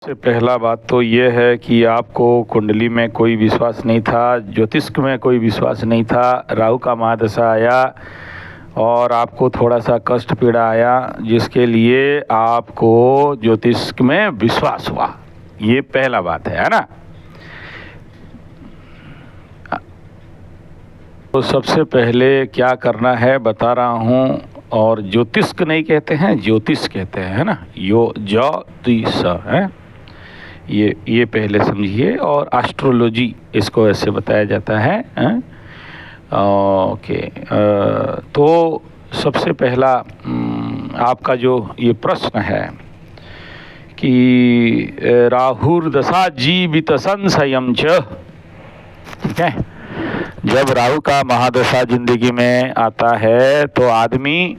सबसे पहला बात तो ये है कि आपको कुंडली में कोई विश्वास नहीं था, ज्योतिष में कोई विश्वास नहीं था। राहु का महादशा आया और आपको थोड़ा सा कष्ट पीड़ा आया, जिसके लिए आपको ज्योतिष में विश्वास हुआ। ये पहला बात है ना। तो सबसे पहले क्या करना है बता रहा हूँ। और ज्योतिष नहीं कहते हैं, ज्योतिष कहते हैं, है ना। ज्योतिष है ये पहले समझिए। और एस्ट्रोलॉजी इसको ऐसे बताया जाता है, ओके। तो सबसे पहला आपका जो ये प्रश्न है कि राहुर्दशा जीवित संशयम च, ठीक है। जब राहु का महादशा जिंदगी में आता है तो आदमी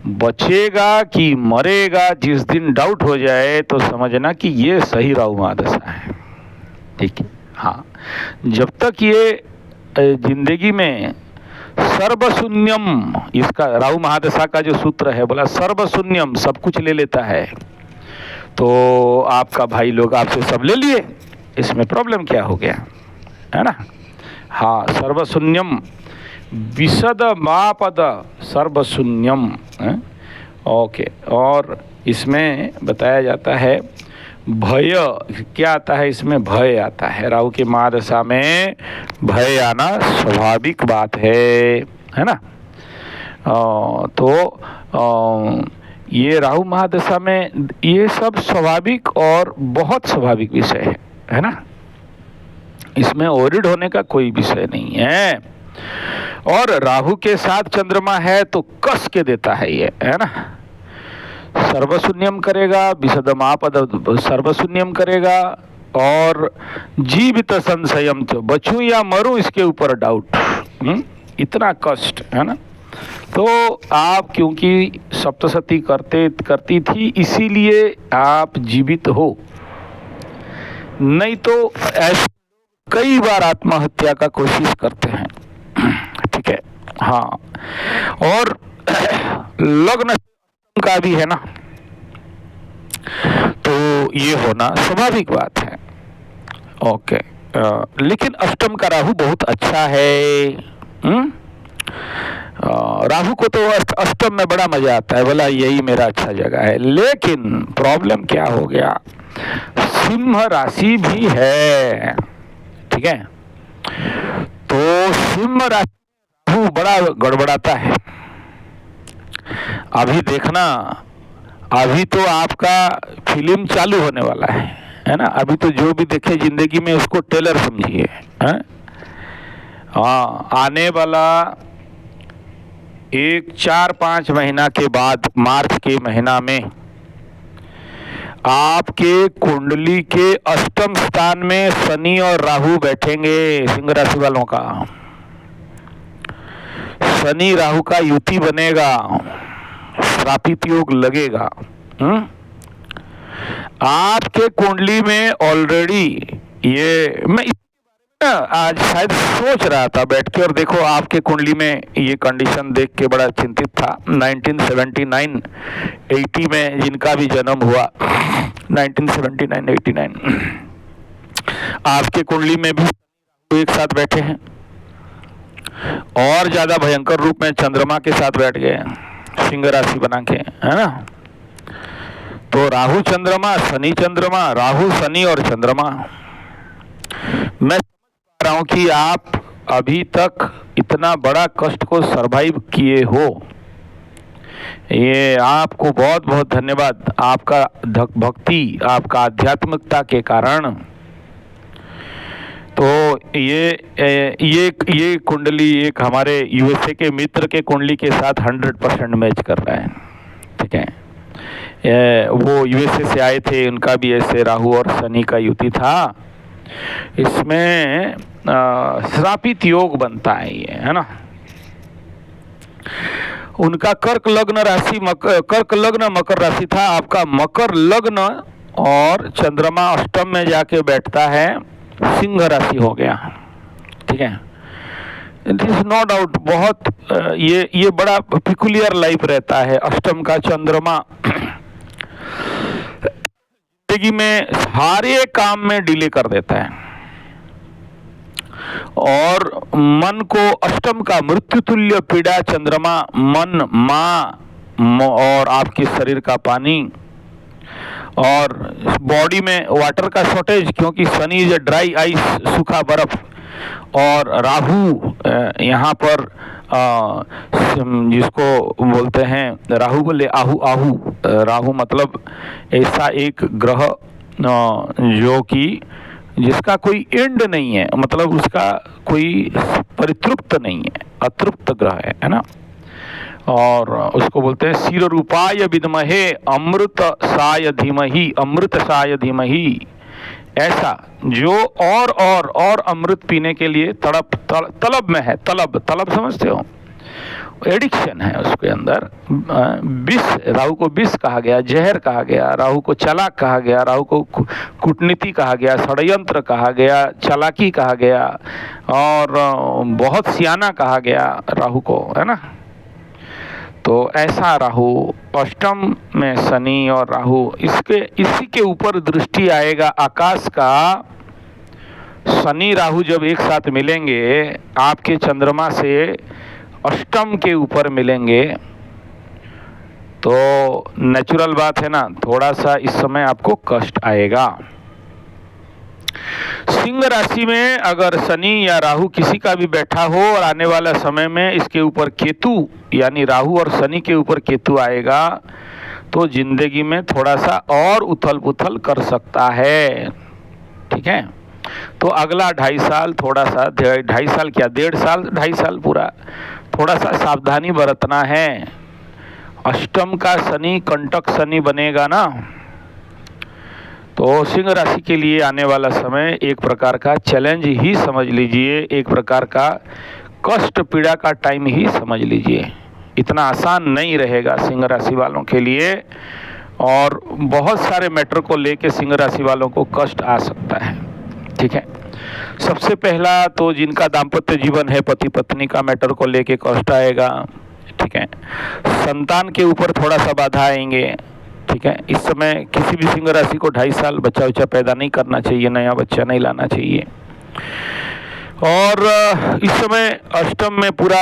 बचेगा कि मरेगा, जिस दिन डाउट हो जाए तो समझना कि ये सही राहु महादशा है, ठीक है। हाँ, जब तक ये जिंदगी में सर्वशून्यम, इसका राहु महादशा का जो सूत्र है, बोला सर्वशून्यम, सब कुछ ले लेता है। तो आपका भाई लोग आपसे सब ले लिए, इसमें प्रॉब्लम क्या हो गया, है ना। हाँ, सर्वशून्यम विशद मापद सर्वशून्यम, ओके। और इसमें बताया जाता है भय क्या आता है, इसमें भय आता है। राहु के महादशा में भय आना स्वाभाविक बात है ना। तो ये राहु महादशा में ये सब स्वाभाविक और बहुत स्वाभाविक विषय है ना। इसमें ओरिड होने का कोई विषय नहीं है। और राहु के साथ चंद्रमा है तो कस के देता है ये, है ना। सर्वशून्यम करेगा, विशदमापद सर्वशून्यम करेगा, और जीवित संशयम, तो बचूं या मरूं इसके ऊपर डाउट, इतना कष्ट, है ना। तो आप क्योंकि सप्तशती करती थी, इसीलिए आप जीवित हो। नहीं तो ऐसे कई बार आत्महत्या का कोशिश करते हैं, ठीक है। हाँ, और लग्न का भी है ना, तो ये होना स्वाभाविक बात है, ओके। लेकिन अष्टम का राहु बहुत अच्छा है। राहु को तो अष्टम में बड़ा मजा आता है, बोला यही मेरा अच्छा जगह है। लेकिन प्रॉब्लम क्या हो गया, सिंह राशि भी है, ठीक है। तो सिंह राशि राहु बड़ा गड़बड़ाता है। अभी देखना, अभी तो आपका फिल्म चालू होने वाला है ना। अभी तो जो भी देखे जिंदगी में उसको टेलर समझिए, हाँ। आने वाला 4-5 महीना के बाद, मार्च के महीना में आपके कुंडली के अष्टम स्थान में शनि और राहु बैठेंगे। सिंह राशि वालों का शनि राहु का युति बनेगा, श्रापित योग लगेगा। आपके कुंडली में ऑलरेडी ये, मैं आज शायद सोच रहा था बैठ के, और देखो आपके कुंडली में ये कंडीशन देख के बड़ा चिंतित था। 1979-80 में जिनका भी जन्म हुआ, 1979-89, आपके कुंडली में भी एक साथ बैठे हैं, और ज्यादा भयंकर रूप में चंद्रमा के साथ बैठ गए, सिंह राशि बना के, है ना। तो राहु चंद्रमा, शनि चंद्रमा, राहु शनि और चंद्रमा। मैं समझ रहा हूं कि आप अभी तक इतना बड़ा कष्ट को सरवाइव किए हो, ये आपको बहुत बहुत धन्यवाद। आपका भक्ति, आपका आध्यात्मिकता के कारण। तो ये कुंडली एक हमारे यूएसए के मित्र के कुंडली के साथ 100% मैच कर रहा है, ठीक है। वो यूएसए से आए थे, उनका भी ऐसे राहु और शनि का युति था। इसमें श्रापित योग बनता है ये, है ना। उनका कर्क लग्न राशि, कर्क लग्न मकर राशि था। आपका मकर लग्न और चंद्रमा अष्टम में जाके बैठता है, सिंह राशि हो गया, ठीक है। इट इज नो डाउट बहुत ये बड़ा पिकुलियर लाइफ रहता है। अष्टम का चंद्रमा जिंदगी में सारे काम में डिले कर देता है और मन को अष्टम का मृत्युतुल्य पीड़ा चंद्रमा, मन, माँ और आपके शरीर का पानी और बॉडी में वाटर का शॉर्टेज, क्योंकि शनि इज ड्राई आइस, सूखा बर्फ, और राहु यहाँ पर जिसको बोलते हैं राहु बोले आहू, राहु मतलब ऐसा एक ग्रह जो कि जिसका कोई एंड नहीं है, मतलब उसका कोई परितृप्त नहीं है, अतृप्त ग्रह है ना। और उसको बोलते हैं शिर रूपाय विद्महे अमृत साय धीमहि, अमृत साय धीमहि, ऐसा जो और अमृत पीने के लिए तलब में है। तलब समझते हो, एडिक्शन है उसके अंदर। विष, राहु को विष कहा गया, जहर कहा गया, राहु को चालाक कहा गया, राहु को कूटनीति कहा गया, षड्यंत्र कहा गया, चालाकी कहा गया और बहुत सियाना कहा गया राहु को, है ना। तो ऐसा राहु, अष्टम में शनि और राहु, इसी के ऊपर दृष्टि आएगा आकाश का। शनि राहु जब एक साथ मिलेंगे आपके चंद्रमा से अष्टम के ऊपर मिलेंगे तो नेचुरल बात है ना, थोड़ा सा इस समय आपको कष्ट आएगा। सिंह राशि में अगर शनि या राहु किसी का भी बैठा हो और आने वाला समय में इसके ऊपर केतु, यानी राहु और शनि के ऊपर केतु आएगा तो जिंदगी में थोड़ा सा और उथल पुथल कर सकता है, ठीक है। तो अगला 2.5 साल, थोड़ा सा 2.5 साल क्या, 1.5 साल, 2.5 साल पूरा थोड़ा सा सावधानी बरतना है। अष्टम का शनि कंटक शनि बनेगा ना, तो सिंह राशि के लिए आने वाला समय एक प्रकार का चैलेंज ही समझ लीजिए, एक प्रकार का कष्ट पीड़ा का टाइम ही समझ लीजिए। इतना आसान नहीं रहेगा सिंह राशि वालों के लिए और बहुत सारे मैटर को लेके सिंह राशि वालों को कष्ट आ सकता है, ठीक है। सबसे पहला तो जिनका दाम्पत्य जीवन है, पति पत्नी का मैटर को लेके कष्ट आएगा, ठीक है। संतान के ऊपर थोड़ा सा बाधा आएंगे, ठीक है। इस समय किसी भी सिंह राशि को 2.5 साल बच्चा उच्चा पैदा नहीं करना चाहिए, नया बच्चा नहीं लाना चाहिए। और इस समय अष्टम में पूरा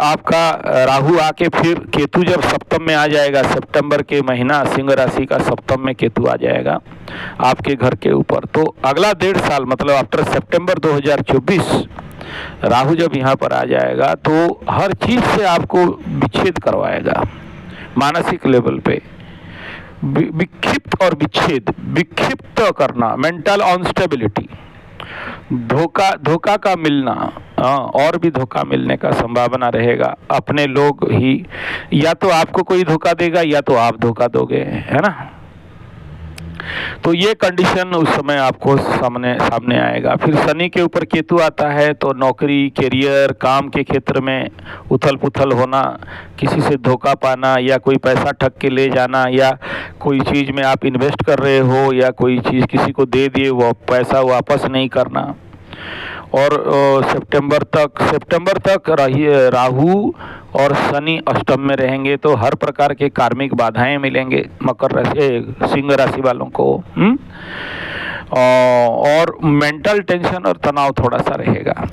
आपका राहु आके फिर केतु जब सप्तम में आ जाएगा, सितंबर के महीना सिंह राशि का सप्तम में केतु आ जाएगा आपके घर के ऊपर, तो अगला 1.5 साल मतलब आफ्टर सितंबर 2024 राहु जब यहाँ पर आ जाएगा तो हर चीज से आपको विच्छेद करवाएगा, मानसिक लेवल पे विक्षिप्त और विच्छेद, विक्षिप्त करना, मेंटल अनस्टेबिलिटी, धोखा का मिलना, और भी धोखा मिलने का संभावना रहेगा। अपने लोग ही या तो आपको कोई धोखा देगा या तो आप धोखा दोगे, है ना। तो ये कंडीशन उस समय आपको सामने आएगा। फिर शनि के ऊपर केतु आता है तो नौकरी, करियर, काम के क्षेत्र में उथल पुथल होना, किसी से धोखा पाना या कोई पैसा ठग के ले जाना या कोई चीज़ में आप इन्वेस्ट कर रहे हो या कोई चीज़ किसी को दे दिए वो पैसा वापस नहीं करना। और सितंबर तक राहु और शनि अष्टम में रहेंगे तो हर प्रकार के कार्मिक बाधाएं मिलेंगे मकर राशि सिंह राशि वालों को, और मेंटल टेंशन और तनाव थोड़ा सा रहेगा।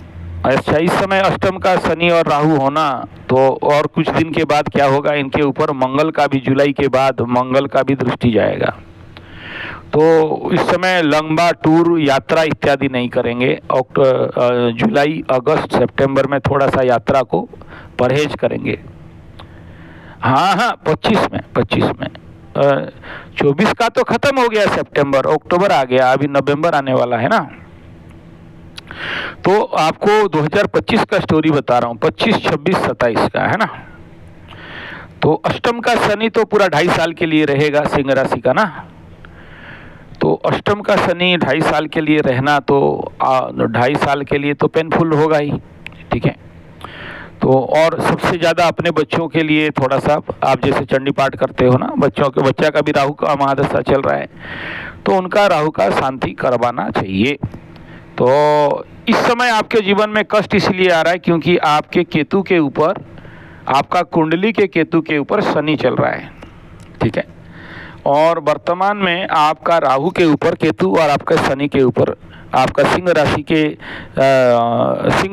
अच्छा, इस समय अष्टम का शनि और राहु होना तो और कुछ दिन के बाद क्या होगा, इनके ऊपर मंगल का भी, जुलाई के बाद मंगल का भी दृष्टि जाएगा। तो इस समय लंबा टूर, यात्रा इत्यादि नहीं करेंगे। जुलाई, अगस्त, सितंबर में थोड़ा सा यात्रा को परहेज करेंगे। हाँ 25 में 24 का तो खत्म हो गया, सितंबर, अक्टूबर आ गया, अभी नवंबर आने वाला है ना। तो आपको 2025 का स्टोरी बता रहा हूँ, 25, 26, 27 का, है ना। तो अष्टम का शनि तो पूरा 2.5 साल के लिए रहेगा सिंह राशि का ना। तो अष्टम का शनि 2.5 साल के लिए रहना तो 2.5 साल के लिए तो पेनफुल होगा ही, ठीक है। तो और सबसे ज़्यादा अपने बच्चों के लिए थोड़ा सा, आप जैसे चंडी पाठ करते हो ना, बच्चा का भी राहु का महादशा चल रहा है तो उनका राहु का शांति करवाना चाहिए। तो इस समय आपके जीवन में कष्ट इसलिए आ रहा है क्योंकि आपके केतु के ऊपर, आपका कुंडली के केतु के ऊपर शनि चल रहा है, ठीक है। और वर्तमान में आपका राहु के ऊपर केतु और आपका शनि के ऊपर आपका सिंह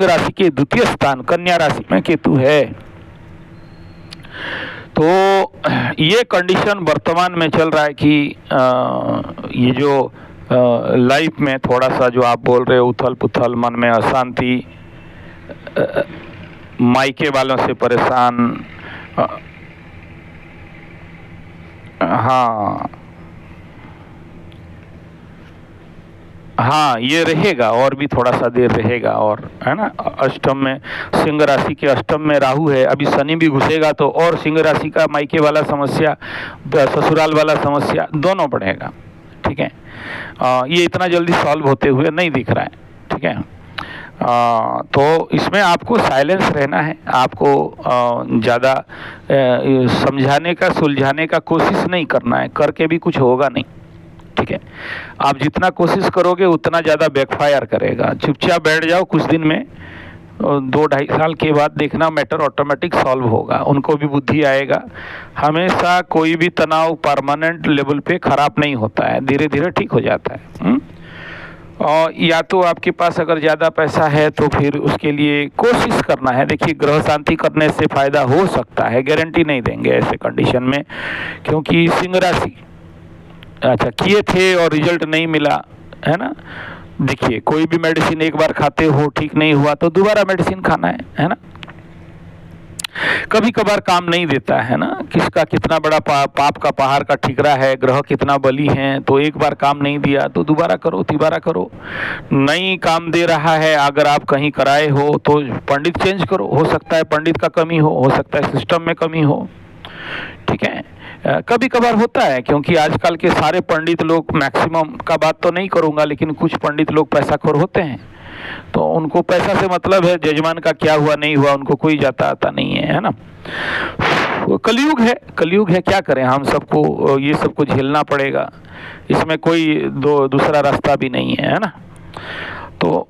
राशि के द्वितीय स्थान कन्या राशि में केतु है। तो ये कंडीशन वर्तमान में चल रहा है कि ये जो लाइफ में थोड़ा सा जो आप बोल रहे हो उथल पुथल, मन में अशांति, मायके वालों से परेशान, हाँ ये रहेगा और भी थोड़ा सा देर रहेगा। और है ना, अष्टम में सिंह राशि के अष्टम में राहु है, अभी शनि भी घुसेगा तो और सिंह राशि का मायके वाला समस्या, ससुराल वाला समस्या दोनों बढ़ेगा। ठीक है, ये इतना जल्दी सॉल्व होते हुए नहीं दिख रहा है। ठीक है, तो इसमें आपको साइलेंस रहना है, आपको ज़्यादा समझाने का सुलझाने का कोशिश नहीं करना है, करके भी कुछ होगा नहीं। ठीक है, आप जितना कोशिश करोगे उतना ज़्यादा बैकफायर करेगा। चुपचाप बैठ जाओ, कुछ दिन में 2-2.5 साल के बाद देखना मैटर ऑटोमेटिक सॉल्व होगा, उनको भी बुद्धि आएगा। हमेशा कोई भी तनाव परमानेंट लेवल पे खराब नहीं होता है, धीरे धीरे ठीक हो जाता है। और या तो आपके पास अगर ज़्यादा पैसा है तो फिर उसके लिए कोशिश करना है। देखिए, ग्रह शांति करने से फ़ायदा हो सकता है, गारंटी नहीं देंगे ऐसे कंडीशन में, क्योंकि सिंह राशि अच्छा किए थे और रिजल्ट नहीं मिला, है ना। देखिए, कोई भी मेडिसिन एक बार खाते हो ठीक नहीं हुआ तो दोबारा मेडिसिन खाना है ना। कभी कभार काम नहीं देता है ना, किसका कितना बड़ा पाप का पहाड़ का ठिकरा है, ग्रह कितना बली है, तो एक बार काम नहीं दिया तो दोबारा करो, तिबारा करो। नहीं काम दे रहा है, अगर आप कहीं कराए हो तो पंडित चेंज करो, हो सकता है पंडित का कमी हो सकता है सिस्टम में कमी हो। ठीक है, कभी कभार होता है, क्योंकि आजकल के सारे पंडित लोग, मैक्सिमम का बात तो नहीं करूँगा, लेकिन कुछ पंडित लोग पैसाखोर होते हैं, तो उनको पैसा से मतलब है, जजमान का क्या हुआ नहीं हुआ उनको कोई जाता आता नहीं है ना। कलयुग है, क्या करें, हम सबको ये सबको झेलना पड़ेगा, इसमें कोई दूसरा रास्ता भी नहीं है ना। तो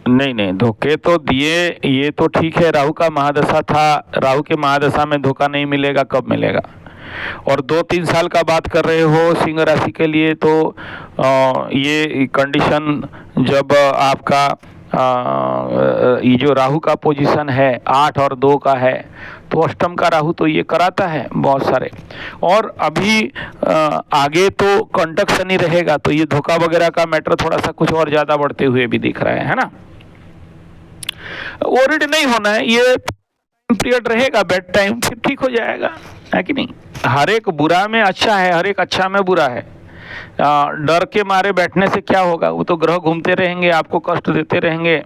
नहीं धोखे तो दिए, ये तो ठीक है, राहु का महादशा था, राहु के महादशा में धोखा नहीं मिलेगा, कब मिलेगा। और 2-3 साल का बात कर रहे हो सिंह राशि के लिए, तो ये कंडीशन जब आपका ये जो राहु का पोजीशन है 8 और 2 का है, तो अष्टम का राहु तो ये कराता है बहुत सारे। और अभी आगे तो कंटक शनि रहेगा, तो ये धोखा वगैरह का मैटर थोड़ा सा कुछ और ज़्यादा बढ़ते हुए भी दिख रहा है ना। वरीड नहीं होना है, ये पीरियड रहेगा, बेड टाइम, फिर ठीक हो जाएगा, है कि नहीं। हर एक बुरा में अच्छा है, हर एक अच्छा में बुरा है। डर के मारे बैठने से क्या होगा, वो तो ग्रह घूमते रहेंगे, आपको कष्ट देते रहेंगे।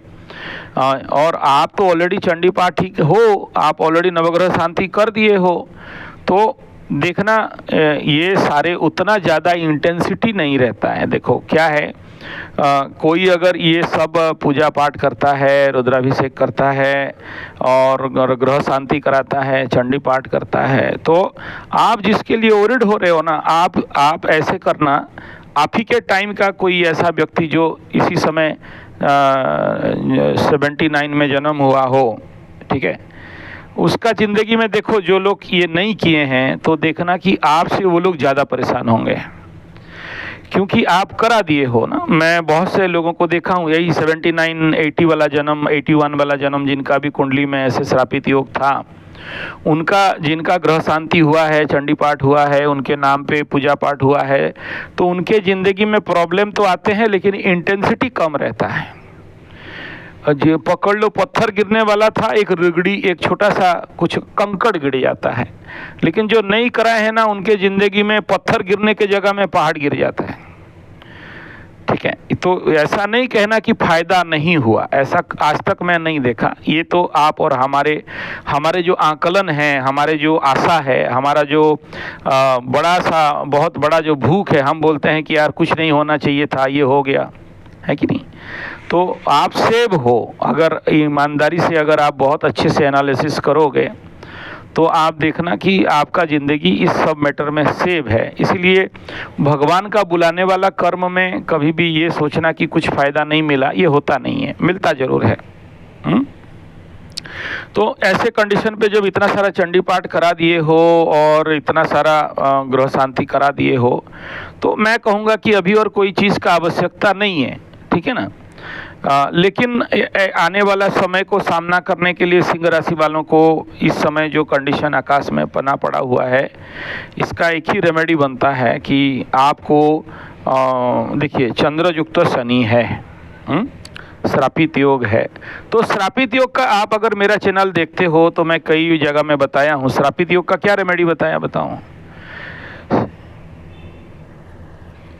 और आप तो ऑलरेडी चंडी पाठ ही हो, आप ऑलरेडी नवग्रह शांति कर दिए हो, तो देखना ये सारे उतना ज़्यादा इंटेंसिटी नहीं रहता है। देखो क्या है, कोई अगर ये सब पूजा पाठ करता है, रुद्राभिषेक करता है और ग्रह शांति कराता है, चंडी पाठ करता है, तो आप जिसके लिए ओरिड हो रहे हो ना, आप ऐसे करना, आप ही के टाइम का कोई ऐसा व्यक्ति जो इसी समय 79 में जन्म हुआ हो, ठीक है, उसका ज़िंदगी में देखो जो लोग ये नहीं किए हैं, तो देखना कि आपसे वो लोग ज़्यादा परेशान होंगे, क्योंकि आप करा दिए हो ना। मैं बहुत से लोगों को देखा हूँ, यही 79, 80 वाला जन्म, 81 वाला जन्म, जिनका भी कुंडली में ऐसे श्रापित योग था, उनका जिनका ग्रह शांति हुआ है, चंडी पाठ हुआ है, उनके नाम पे पूजा पाठ हुआ है, तो उनके ज़िंदगी में प्रॉब्लम तो आते हैं, लेकिन इंटेंसिटी कम रहता है। जो पकड़ लो, पत्थर गिरने वाला था, एक रिगड़ी, एक छोटा सा कुछ कंकड़ गिर जाता है, लेकिन जो नहीं कराए हैं ना, उनके ज़िंदगी में पत्थर गिरने के जगह में पहाड़ गिर जाता है। ठीक है, तो ऐसा नहीं कहना कि फ़ायदा नहीं हुआ, ऐसा आज तक मैं नहीं देखा। ये तो आप और हमारे जो आकलन है, हमारे जो आशा है, हमारा जो बड़ा सा बहुत बड़ा जो भूख है, हम बोलते हैं कि यार कुछ नहीं होना चाहिए था, ये हो गया, है कि नहीं। तो आप सेव हो, अगर ईमानदारी से अगर आप बहुत अच्छे से एनालिसिस करोगे, तो आप देखना कि आपका ज़िंदगी इस सब मैटर में सेव है। इसलिए भगवान का बुलाने वाला कर्म में कभी भी ये सोचना कि कुछ फ़ायदा नहीं मिला, ये होता नहीं है, मिलता ज़रूर है। तो ऐसे कंडीशन पे जब इतना सारा चंडी पाठ करा दिए हो और इतना सारा ग्रह शांति करा दिए हो, तो मैं कहूँगा कि अभी और कोई चीज़ का आवश्यकता नहीं है, ठीक है ना। लेकिन आने वाला समय को सामना करने के लिए सिंह राशि वालों को इस समय जो कंडीशन आकाश में बना पड़ा हुआ है, इसका एक ही रेमेडी बनता है कि आपको देखिए चंद्रयुक्त शनि है, श्रापित योग है। तो श्रापित योग का आप अगर मेरा चैनल देखते हो तो मैं कई जगह में बताया हूँ। श्रापित योग का क्या रेमेडी बताया, बताऊँ?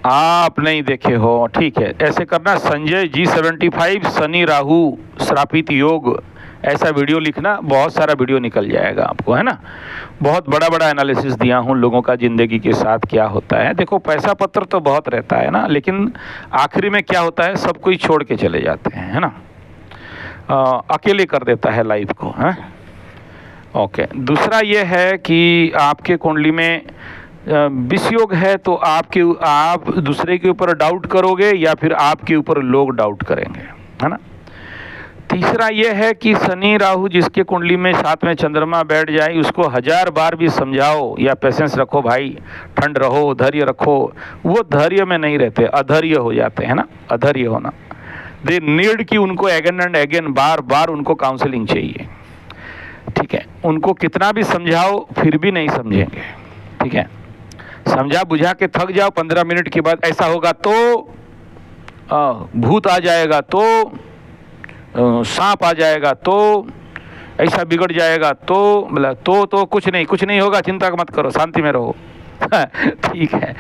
आप नहीं देखे हो, ठीक है। ऐसे करना, संजय G75 शनि राहु श्रापित योग, ऐसा वीडियो लिखना, बहुत सारा वीडियो निकल जाएगा आपको, है ना। बहुत बड़ा बड़ा एनालिसिस दिया हूँ लोगों का ज़िंदगी के साथ क्या होता है। देखो पैसा पत्र तो बहुत रहता है ना, लेकिन आखिरी में क्या होता है, सब कोई छोड़ के चले जाते हैं, है ना। अकेले कर देता है लाइफ को, है। ओके, दूसरा ये है कि आपके कुंडली में विष योग है, तो आप दूसरे के ऊपर डाउट करोगे या फिर आपके ऊपर लोग डाउट करेंगे, है ना। तीसरा ये है कि शनि राहु जिसके कुंडली में साथ में चंद्रमा बैठ जाए, उसको 1000 बार भी समझाओ या पेशेंस रखो भाई, ठंड रहो, धैर्य रखो, वो धैर्य में नहीं रहते, अधैर्य हो जाते हैं ना। अधैर्य होना, दे नीड कि उनको अगेन एंड अगेन बार बार उनको काउंसलिंग चाहिए, ठीक है। उनको कितना भी समझाओ फिर भी नहीं समझेंगे, ठीक है। समझा बुझा के थक जाओ, 15 मिनट के बाद ऐसा होगा तो भूत आ जाएगा, तो सांप आ जाएगा, तो ऐसा बिगड़ जाएगा, तो मतलब तो कुछ नहीं होगा, चिंता मत करो, शांति में रहो। ठीक है।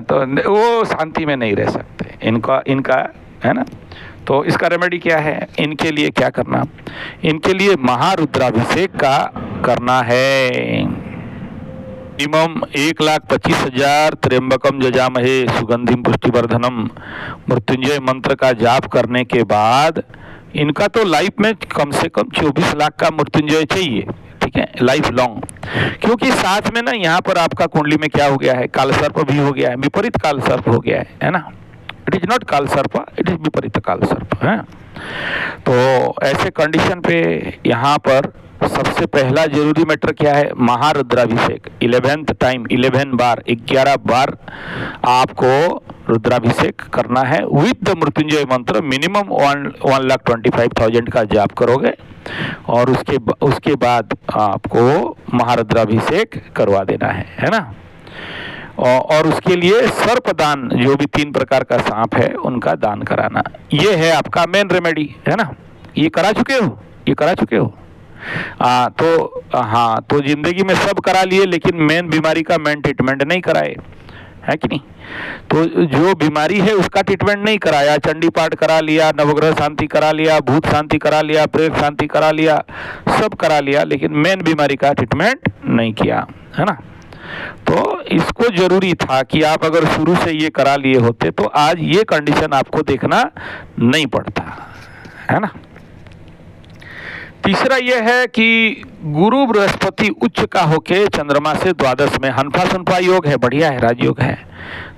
तो वो शांति में नहीं रह सकते, इनका है ना। तो इसका रेमेडी क्या है, इनके लिए क्या करना, इनके लिए महारुद्राभिषेक का करना है। मिनिमम 1,25,000 त्र्यंबकम जजामहे सुगंधिम पुष्टिवर्धनम मृत्युंजय मंत्र का जाप करने के बाद इनका तो लाइफ में कम से कम 24 लाख का मृत्युंजय चाहिए, ठीक है, लाइफ लॉन्ग। क्योंकि साथ में ना यहाँ पर आपका कुंडली में क्या हो गया है, कालसर्प भी हो गया है, विपरीत कालसर्प हो गया है ना। It is not Kalsarp, it is विपरीत कालसर्प है। तो ऐसे कंडीशन पे यहाँ पर सबसे पहला जरूरी मैटर क्या है, महारुद्राभिषेक। 11th टाइम 11 बार 11 बार आपको रुद्राभिषेक करना है विद द मृत्युंजय मंत्र। मिनिमम 1,25,000 का जाप करोगे और उसके बाद आपको महारुद्राभिषेक करवा देना है ना। और उसके लिए सर्पदान, जो भी 3 प्रकार का सांप है उनका दान कराना, ये है आपका मेन रेमेडी, है ना। ये करा चुके हो, तो हाँ, तो जिंदगी में सब करा लिए लेकिन मेन बीमारी का मेन ट्रीटमेंट नहीं कराए, है कि नहीं। तो जो बीमारी है उसका ट्रीटमेंट नहीं कराया, चंडी पाठ करा लिया, नवग्रह शांति करा लिया, भूत शांति करा लिया, प्रेत शांति करा लिया, सब करा लिया, लेकिन मेन बीमारी का ट्रीटमेंट नहीं किया, है ना। तो इसको जरूरी था कि आप अगर शुरू से ये करा लिए होते तो आज ये कंडीशन आपको देखना नहीं पड़ता, है ना। तीसरा यह है कि गुरु बृहस्पति उच्च का होके चंद्रमा से द्वादश में, हनफा सुनफा योग है, बढ़िया है, राजयोग है।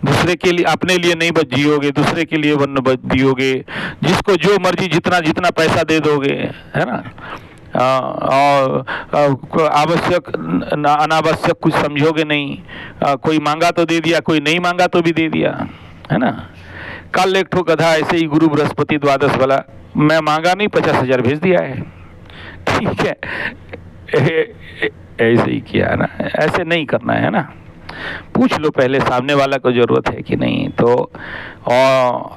दूसरे के लिए, अपने लिए नहीं बच जियोगे, दूसरे के लिए वन बच जियोगे, जिसको जो मर्जी जितना पैसा दे दोगे, है ना। और आवश्यक अनावश्यक कुछ समझोगे नहीं, कोई मांगा तो दे दिया, कोई नहीं मांगा तो भी दे दिया, है ना। कल एक ठो गधा ऐसे ही गुरु बृहस्पति द्वादश वाला, मैं मांगा नहीं, 50,000 भेज दिया है, ठीक है। ऐसे ही किया ना, ऐसे नहीं करना है ना। पूछ लो पहले सामने वाला को जरूरत है कि नहीं। तो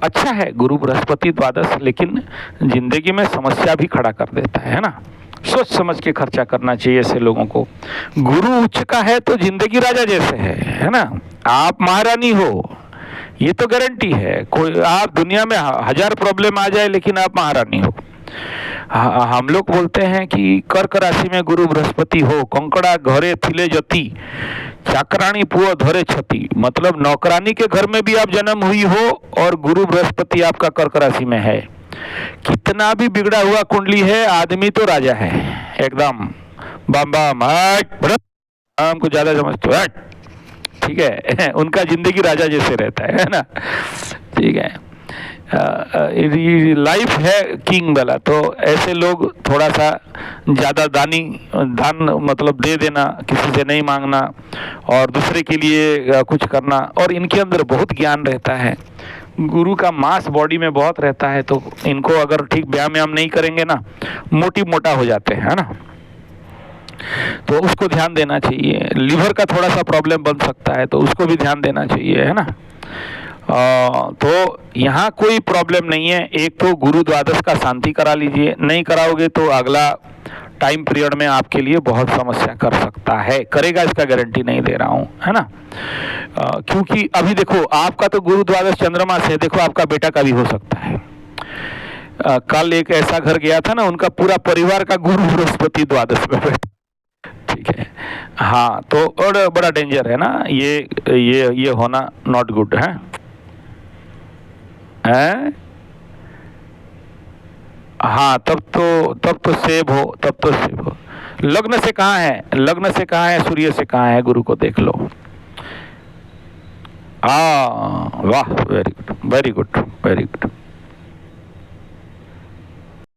अच्छा है गुरु बृहस्पति द्वादश, लेकिन जिंदगी में समस्या भी खड़ा कर देता है ना। सोच समझ के खर्चा करना चाहिए ऐसे लोगों को। गुरु उच्च का है तो जिंदगी राजा जैसे है ना। आप महारानी हो, ये तो गारंटी है। कोई आप दुनिया में 1000 प्रॉब्लम आ जाए लेकिन आप महारानी हो। हम लोग बोलते हैं कि कर्क राशि में गुरु बृहस्पति हो, कंकड़ा घरे थिले जति, चाकरानी पुओ धरे छति, मतलब नौकरानी के घर में भी आप जन्म हुई हो और गुरु बृहस्पति आपका कर्क राशि में है। कितना भी बिगड़ा हुआ कुंडली है, आदमी तो राजा है एकदम। बम बम हमको ज्यादा समझते हो, ठीक है। उनका जिंदगी राजा जैसे रहता है ना, ठीक है। लाइफ है किंग वाला, तो ऐसे लोग थोड़ा सा ज़्यादा दान मतलब दे देना, किसी से नहीं मांगना और दूसरे के लिए कुछ करना, और इनके अंदर बहुत ज्ञान रहता है। गुरु का मास बॉडी में बहुत रहता है, तो इनको अगर ठीक व्यायाम नहीं करेंगे ना, मोटा हो जाते हैं, है ना। तो उसको ध्यान देना चाहिए। लिवर का थोड़ा सा प्रॉब्लम बन सकता है, तो उसको भी ध्यान देना चाहिए, है ना। तो यहाँ कोई प्रॉब्लम नहीं है। एक तो गुरु द्वादश का शांति करा लीजिए, नहीं कराओगे तो अगला टाइम पीरियड में आपके लिए बहुत समस्या कर सकता है, करेगा इसका गारंटी नहीं दे रहा हूँ, है ना। क्योंकि अभी देखो आपका तो गुरु द्वादश चंद्रमा से, देखो आपका बेटा का भी हो सकता है। कल एक ऐसा घर गया था ना, उनका पूरा परिवार का गुरु बृहस्पति द्वादश में बैठा, ठीक है। हाँ, तो और बड़ा डेंजर है ना ये होना, नॉट गुड है। हाँ, तब तो सेव हो। लग्न से कहाँ है, सूर्य से कहाँ है, गुरु को देख लो। वाह, वेरी गुड।